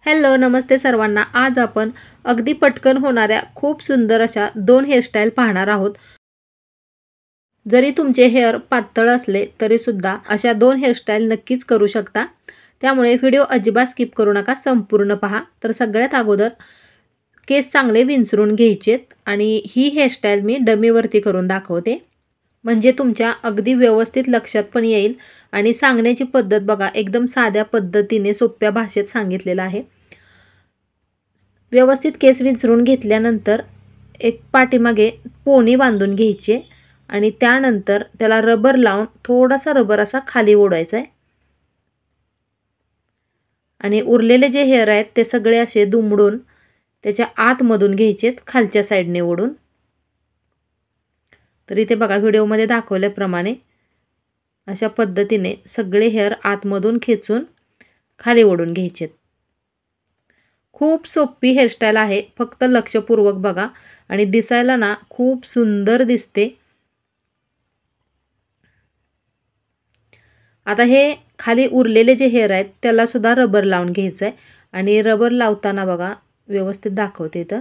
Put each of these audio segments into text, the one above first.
Hello नमस्ते सर्वांना। आज आपण अगदी पटकन होणाऱ्या खूप सुंदर अशा 2 हेअरस्टाईल पाहणार आहोत। जरी तुमचे हेअर पातळ असले तरी सुद्धा अशा 2 हेअरस्टाईल नक्कीच करू शकता। त्यामुळे व्हिडिओ अजिबात स्किप करू नका, संपूर्ण पहा। तर सगळ्यात अगोदर केस चांगले विंचरून घ्यायचेत आणि ही हेअरस्टाईल मी डमीवरती करून दाखवते, म्हणजे तुमच्या अगदी व्यवस्थित लक्षात पण येईल। आणि सांगण्याची पद्धत बघा, एकदम साध्या पद्धतीने सोप्या भाषेत सांगितलेलं आहे। व्यवस्थित केस विंचरून घेतल्यानंतर एक पाठीमागे पोनी बांधून घ्यायची आणि त्यानंतर त्याला रबर लावून थोडासा रबर असा खाली ओढायचा आहे आणि उरलेले जे हेअर आहेत ते सगळे असे दुमडून त्याच्या आतमधून घ्यायचेत, खालच्या साईडने ओढून। तर इथे बघा व्हिडिओमध्ये दाखवल्याप्रमाणे अशा पद्धतीने सगळे हेअर आतमधून खेचून खाली ओढून घ्यायचेत। खूप सोपी हेअरस्टाईल आहे, फक्त लक्षपूर्वक बघा आणि दिसायला ना खूप सुंदर दिसते। आता हे खाली उरलेले जे हेअर आहेत त्याला सुद्धा रबर लावून घ्यायचं आहे आणि रबर लावताना बघा व्यवस्थित दाखवते इथं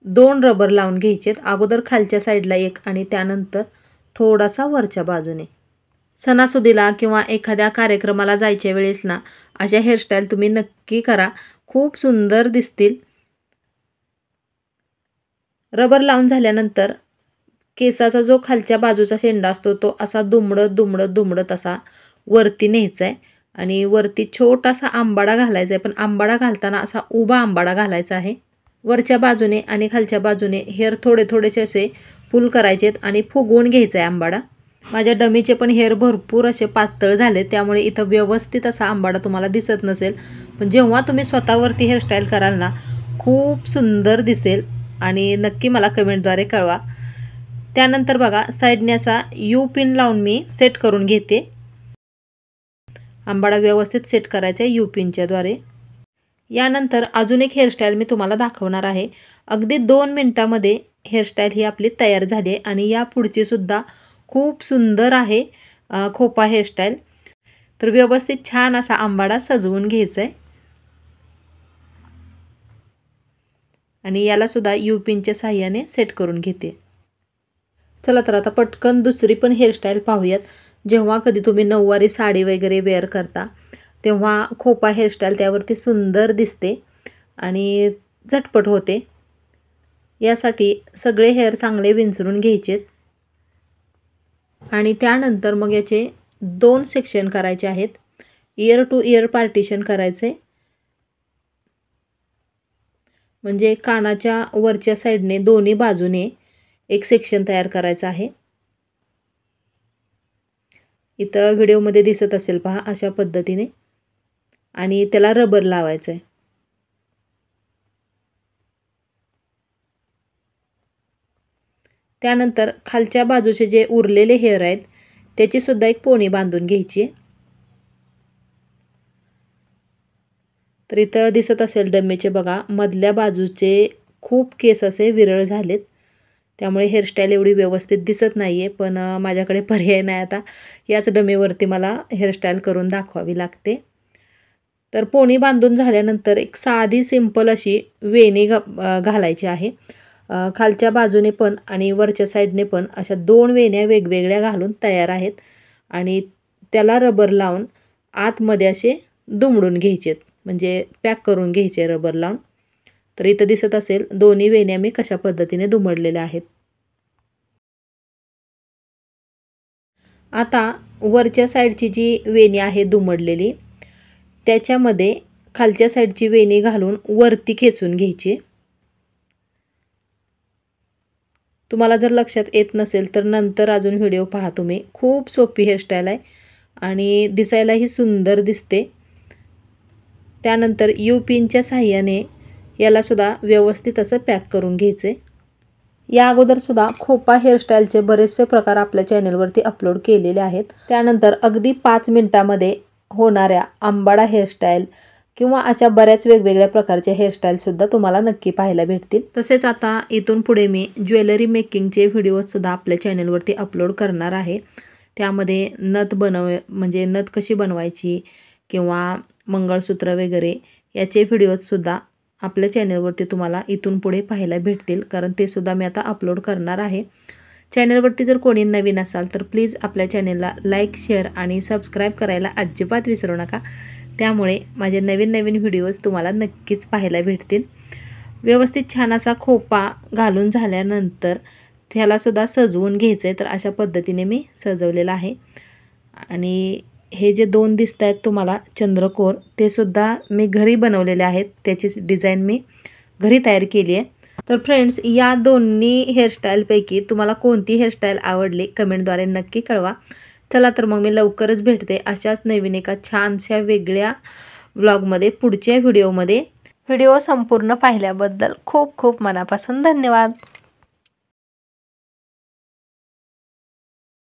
2 रबर लावून घ्यायचेत। अगोदर खालच्या साईडला एक आणि त्यानंतर थोडासा वरच्या बाजूने। सणासुदीला किंवा एखाद्या कार्यक्रमाला जायच्या वेळेस ना अशा हेअरस्टाईल तुम्ही नक्की करा, खूप सुंदर दिसतील। रबर लावून झाल्यानंतर केसाचा जो खालच्या बाजूचा शेंडा असतो तो असा दुमडत असा वरती न्यायचा आहे आणि वरती छोटासा आंबाडा घालायचा आहे, पण आंबाडा घालताना असा उभा आंबाडा घालायचा आहे। वरच्या बाजूने आणि खालच्या बाजूने हेअर थोडे थोडेसे असे पुल करायचेत आणि फुगवून घ्यायचा आहे आंबाडा। माझ्या डमीचे पण हेअर भरपूर असे पातळ झाले, त्यामुळे इथं व्यवस्थित असा आंबाडा तुम्हाला दिसत नसेल, पण जेव्हा तुम्ही स्वतःवरती हेअरस्टाईल कराल ना खूप सुंदर दिसेल आणि नक्की मला कमेंटद्वारे कळवा। त्यानंतर बघा साईडने असा यू पिन लावून मी सेट करून घेते। आंबाडा व्यवस्थित सेट करायचा आहे यू पिनच्या द्वारे। यानंतर अजून एक हेअरस्टाईल मी तुम्हाला दाखवणार आहे। अगदी 2 मिनिटामध्ये हेअरस्टाईल ही आपली तयार झाली आहे आणि या पुढची सुद्धा खूप सुंदर आहे खोपा हेअरस्टाईल। तर व्यवस्थित छान असा आंबाडा सजवून घ्यायचा आहे आणि याला सुद्धा यू पिनच्या साहाय्याने सेट करून घेते। चला तर आता पटकन दुसरी पण हेअरस्टाईल पाहूयात। जेव्हा कधी तुम्ही नऊवारी साडी वगैरे वेअर करता तेव्हा खोपा हेअरस्टाईल त्यावरती सुंदर दिसते आणि झटपट होते। यासाठी सगळे हेअर चांगले विंचरून घ्यायचेत आणि त्यानंतर मग याचे 2 सेक्शन करायचे आहेत। इयर टू इयर पार्टिशन करायचे, म्हणजे कानाच्या वरच्या साईडने दोन्ही बाजूने एक सेक्शन तयार करायचा आहे। इथं व्हिडिओमध्ये दिसत असेल पहा अशा पद्धतीने, आणि त्याला रबर लावायचं आहे। त्यानंतर खालच्या बाजूचे जे उरलेले हेअर आहेत त्याची सुद्धा एक पोनी बांधून घ्यायची। तर इथं दिसत असेल डमीचे बघा मधल्या बाजूचे खूप केस असे विरळ झालेत, त्यामुळे हेअरस्टाईल एवढी व्यवस्थित दिसत नाही आहे, पण माझ्याकडे पर्याय नाही, आता याच डमीवरती मला हेअरस्टाईल करून दाखवावी लागते। तर पोनी बांधून झाल्यानंतर एक साधी सिंपल अशी वेणी घालायची आहे। खालच्या बाजूने पण आणि वरच्या साईडने पण अशा 2 वेण्या वेगवेगळ्या घालून तयार आहेत आणि त्याला रबर लावून आतमध्ये असे दुमडून घ्यायचेत, म्हणजे पॅक करून घ्यायचे रबर लावून। तर इथं दिसत असेल दोन्ही वेण्या मी कशा पद्धतीने दुमडलेल्या आहेत। आता वरच्या साईडची जी वेणी आहे दुमडलेली त्याच्यामध्ये खालच्या साईडची वेणी घालून वरती खेचून घ्यायची। तुम्हाला जर लक्षात येत नसेल तर नंतर अजून व्हिडिओ पहा तुम्ही। खूप सोपी हेअरस्टाईल आहे आणि दिसायलाही सुंदर दिसते। त्यानंतर यू पिनच्या साहाय्याने याला सुद्धा व्यवस्थित असं पॅक करून घ्यायचे। या अगोदर सुद्धा खोपा हेअरस्टाईलचे बरेचसे प्रकार आपल्या चॅनलवरती अपलोड केलेले आहेत। त्यानंतर अगदी 5 मिनिटामध्ये होणाऱ्या आंबाडा हेअरस्टाईल किंवा अशा बऱ्याच वेगवेगळ्या प्रकारच्या हेअरस्टाईलसुद्धा तुम्हाला नक्की पाहायला भेटतील। तसेच आता इथून पुढे मी ज्वेलरी मेकिंगचे व्हिडिओसुद्धा आपल्या चॅनलवरती अपलोड करणार आहे। त्यामध्ये नथ म्हणजे नथ कशी बनवायची किंवा मंगळसूत्र वगैरे याचे व्हिडिओजसुद्धा आपल्या चॅनलवरती तुम्हाला इथून पुढे पाहायला भेटतील, कारण ते सुद्धा मी आता अपलोड करणार आहे. चॅनलवरती जर कोणी नवीन असाल तर प्लीज आपल्या चॅनलला लाईक, शेअर आणि सबस्क्राईब करायला अजिबात विसरू नका. त्यामुळे माझे नवीन नवीन व्हिडिओज तुम्हाला नक्कीच पाहायला भेटतील. व्यवस्थित छान असा खोपा घालून झाल्यानंतर त्यालासुद्धा सजवून घ्यायचं आहे. तर अशा पद्धतीने मी सजवलेलं आहे. आणि हे जे 2 दिसत आहेत तुम्हाला चंद्रकोर, ते सुद्धा मी घरी बनवलेले आहेत. त्याची डिझाईन मी घरी तयार केली आहे. तर फ्रेंड्स, या दोन्ही हेअरस्टाईलपैकी तुम्हाला कोणती हेअरस्टाईल आवडली कमेंटद्वारे नक्की कळवा. चला तर मग मी लवकरच भेटते अशाच नवीन एका छानशा वेगळ्या व्लॉगमध्ये पुढच्या व्हिडिओमध्ये. व्हिडिओ संपूर्ण पाहिल्याबद्दल खूप खूप मनापासून धन्यवाद.